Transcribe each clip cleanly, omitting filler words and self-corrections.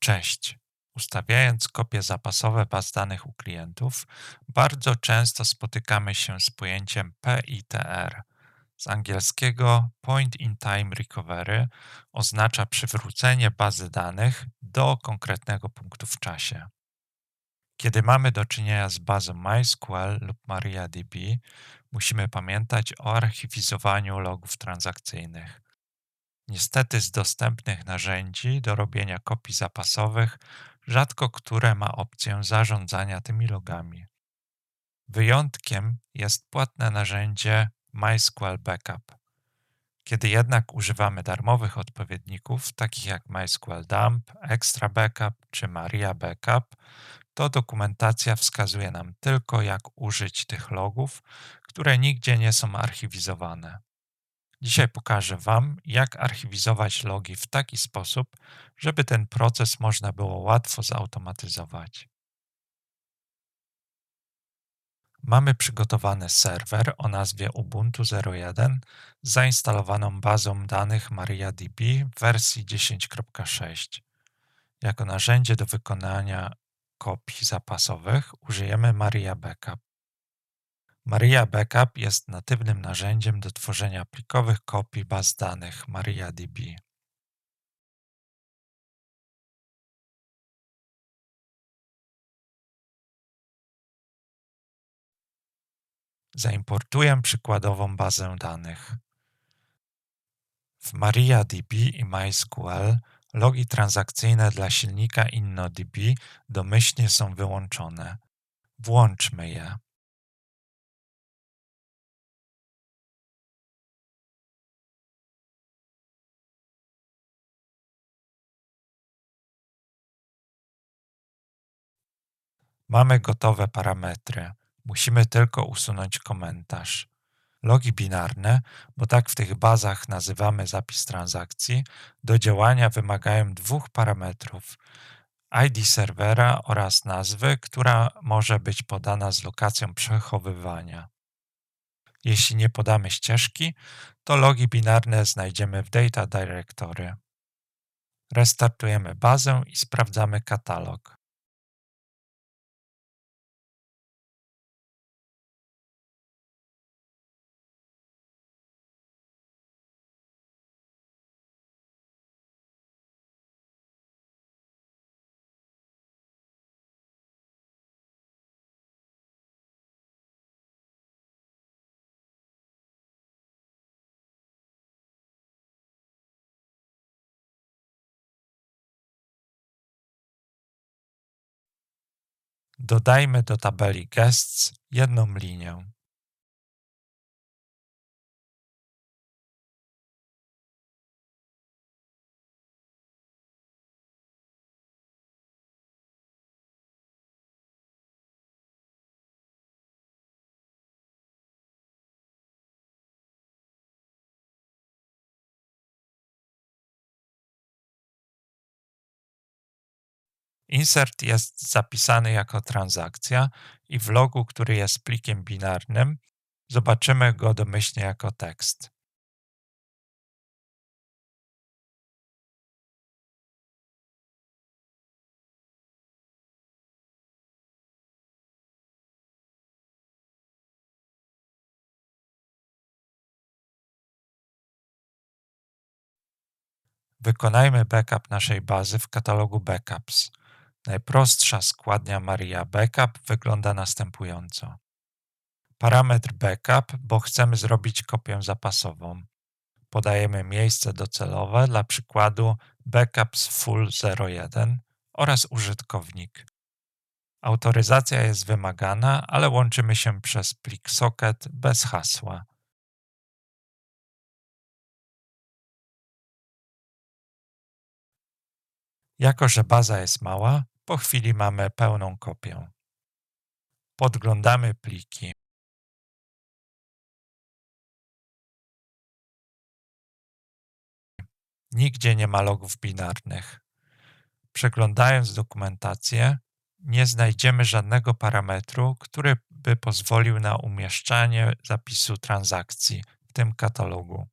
Cześć. Ustawiając kopie zapasowe baz danych u klientów, bardzo często spotykamy się z pojęciem PITR. Z angielskiego Point in Time Recovery oznacza przywrócenie bazy danych do konkretnego punktu w czasie. Kiedy mamy do czynienia z bazą MySQL lub MariaDB, musimy pamiętać o archiwizowaniu logów transakcyjnych. Niestety z dostępnych narzędzi do robienia kopii zapasowych rzadko które ma opcję zarządzania tymi logami. Wyjątkiem jest płatne narzędzie MySQL Backup. Kiedy jednak używamy darmowych odpowiedników, takich jak MySQL Dump, Extra Backup czy Maria Backup, to dokumentacja wskazuje nam tylko, jak użyć tych logów, które nigdzie nie są archiwizowane. Dzisiaj pokażę Wam, jak archiwizować logi w taki sposób, żeby ten proces można było łatwo zautomatyzować. Mamy przygotowany serwer o nazwie Ubuntu 01 z zainstalowaną bazą danych MariaDB w wersji 10.6. Jako narzędzie do wykonania kopii zapasowych użyjemy Maria Backup. Maria Backup jest natywnym narzędziem do tworzenia plikowych kopii baz danych MariaDB. Zaimportuję przykładową bazę danych. W MariaDB i MySQL logi transakcyjne dla silnika InnoDB domyślnie są wyłączone. Włączmy je. Mamy gotowe parametry. Musimy tylko usunąć komentarz. Logi binarne, bo tak w tych bazach nazywamy zapis transakcji, do działania wymagają dwóch parametrów: ID serwera oraz nazwy, która może być podana z lokacją przechowywania. Jeśli nie podamy ścieżki, to logi binarne znajdziemy w Data Directory. Restartujemy bazę i sprawdzamy katalog. Dodajmy do tabeli Guests jedną linię. Insert jest zapisany jako transakcja i w logu, który jest plikiem binarnym, zobaczymy go domyślnie jako tekst. Wykonajmy backup naszej bazy w katalogu Backups. Najprostsza składnia Maria Backup wygląda następująco. Parametr backup, bo chcemy zrobić kopię zapasową. Podajemy miejsce docelowe, dla przykładu backups full 01 oraz użytkownik. Autoryzacja jest wymagana, ale łączymy się przez plik socket bez hasła. Jako że baza jest mała, po chwili mamy pełną kopię. Podglądamy pliki. Nigdzie nie ma logów binarnych. Przeglądając dokumentację, nie znajdziemy żadnego parametru, który by pozwolił na umieszczanie zapisu transakcji w tym katalogu.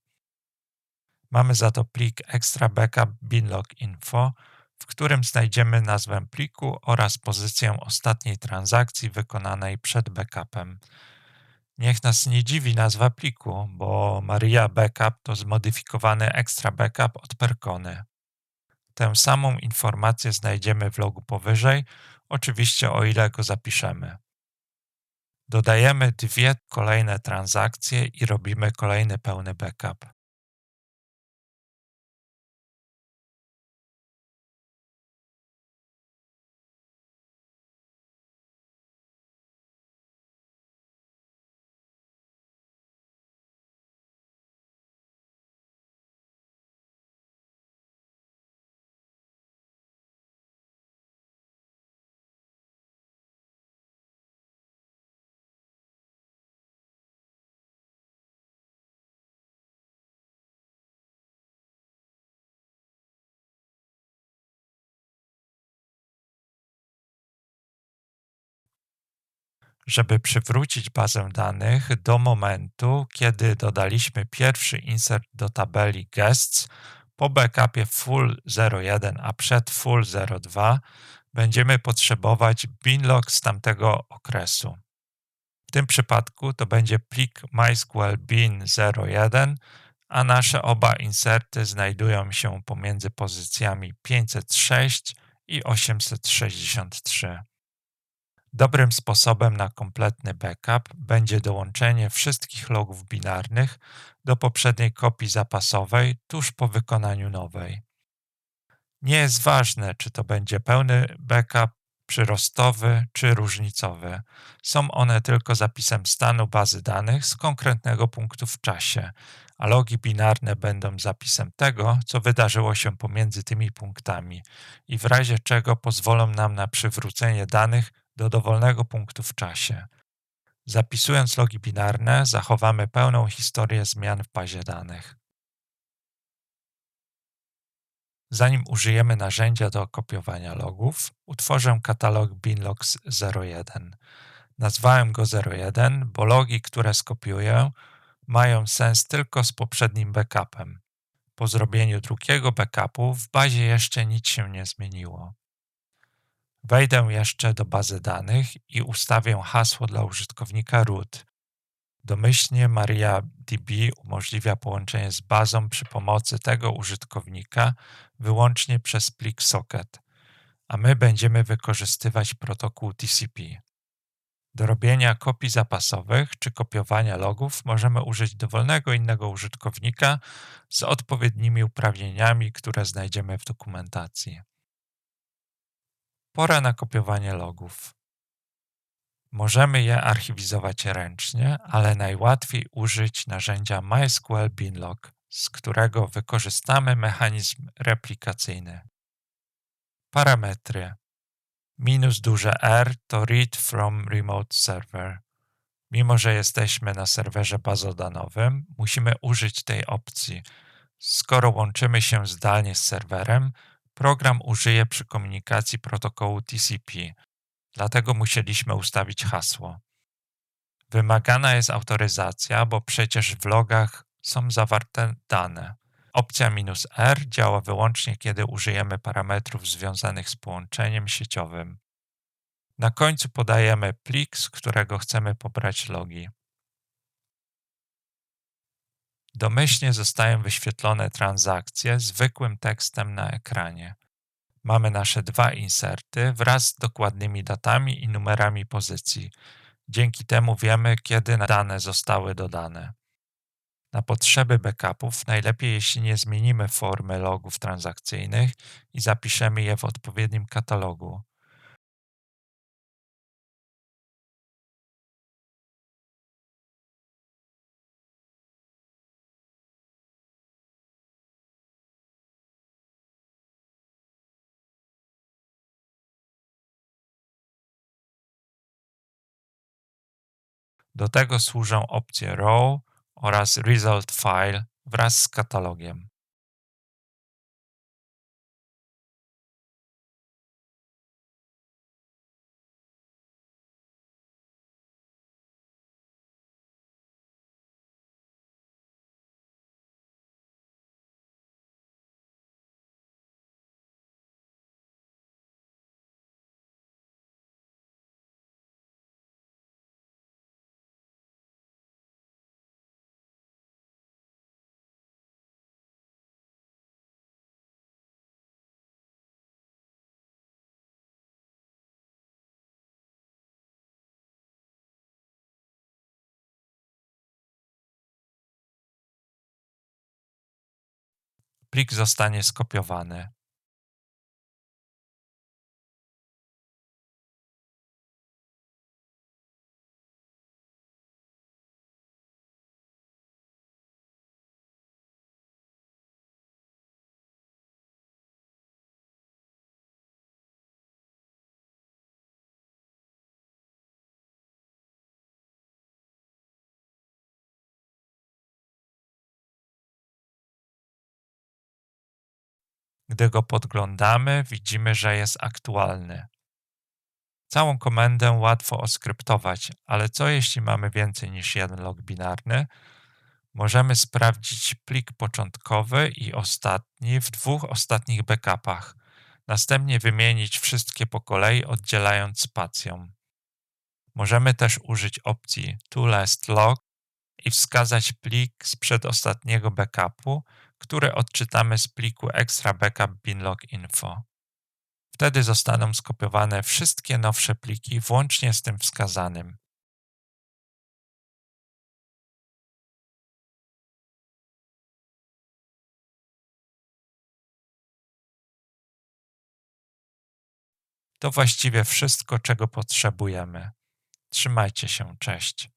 Mamy za to plik extra backup binlog info, w którym znajdziemy nazwę pliku oraz pozycję ostatniej transakcji wykonanej przed backupem. Niech nas nie dziwi nazwa pliku, bo Maria Backup to zmodyfikowany extra backup od Percony. Tę samą informację znajdziemy w logu powyżej, oczywiście o ile go zapiszemy. Dodajemy 2 kolejne transakcje i robimy kolejny pełny backup. Żeby przywrócić bazę danych do momentu, kiedy dodaliśmy pierwszy insert do tabeli guests po backupie full 01, a przed full 02, będziemy potrzebować binlog z tamtego okresu. W tym przypadku to będzie plik MySQL bin 01, a nasze oba inserty znajdują się pomiędzy pozycjami 506 i 863. Dobrym sposobem na kompletny backup będzie dołączenie wszystkich logów binarnych do poprzedniej kopii zapasowej tuż po wykonaniu nowej. Nie jest ważne, czy to będzie pełny backup, przyrostowy czy różnicowy. Są one tylko zapisem stanu bazy danych z konkretnego punktu w czasie, a logi binarne będą zapisem tego, co wydarzyło się pomiędzy tymi punktami i w razie czego pozwolą nam na przywrócenie danych do dowolnego punktu w czasie. Zapisując logi binarne, zachowamy pełną historię zmian w bazie danych. Zanim użyjemy narzędzia do kopiowania logów, utworzę katalog binlogs01. Nazwałem go 01, bo logi, które skopiuję, mają sens tylko z poprzednim backupem. Po zrobieniu drugiego backupu w bazie jeszcze nic się nie zmieniło. Wejdę jeszcze do bazy danych i ustawię hasło dla użytkownika root. Domyślnie MariaDB umożliwia połączenie z bazą przy pomocy tego użytkownika wyłącznie przez plik socket, a my będziemy wykorzystywać protokół TCP. Do robienia kopii zapasowych czy kopiowania logów możemy użyć dowolnego innego użytkownika z odpowiednimi uprawnieniami, które znajdziemy w dokumentacji. Pora na kopiowanie logów. Możemy je archiwizować ręcznie, ale najłatwiej użyć narzędzia MySQL binlog, z którego wykorzystamy mechanizm replikacyjny. Parametry. -R to read from remote server. Mimo że jesteśmy na serwerze bazodanowym, musimy użyć tej opcji. Skoro łączymy się zdalnie z serwerem, program użyje przy komunikacji protokołu TCP, dlatego musieliśmy ustawić hasło. Wymagana jest autoryzacja, bo przecież w logach są zawarte dane. Opcja -R działa wyłącznie, kiedy użyjemy parametrów związanych z połączeniem sieciowym. Na końcu podajemy plik, z którego chcemy pobrać logi. Domyślnie zostają wyświetlone transakcje zwykłym tekstem na ekranie. Mamy nasze 2 inserty wraz z dokładnymi datami i numerami pozycji. Dzięki temu wiemy, kiedy dane zostały dodane. Na potrzeby backupów najlepiej, jeśli nie zmienimy formy logów transakcyjnych i zapiszemy je w odpowiednim katalogu. Do tego służą opcje Raw oraz Result File wraz z katalogiem. plik zostanie skopiowany. Gdy go podglądamy, widzimy, że jest aktualny. Całą komendę łatwo oskryptować, ale co jeśli mamy więcej niż jeden log binarny? Możemy sprawdzić plik początkowy i ostatni w dwóch ostatnich backupach. Następnie wymienić wszystkie po kolei, oddzielając spacją. Możemy też użyć opcji toLastLog i wskazać plik z przedostatniego backupu, który odczytamy z pliku extra backup binlog info. Wtedy zostaną skopiowane wszystkie nowsze pliki, włącznie z tym wskazanym. To właściwie wszystko, czego potrzebujemy. Trzymajcie się, cześć.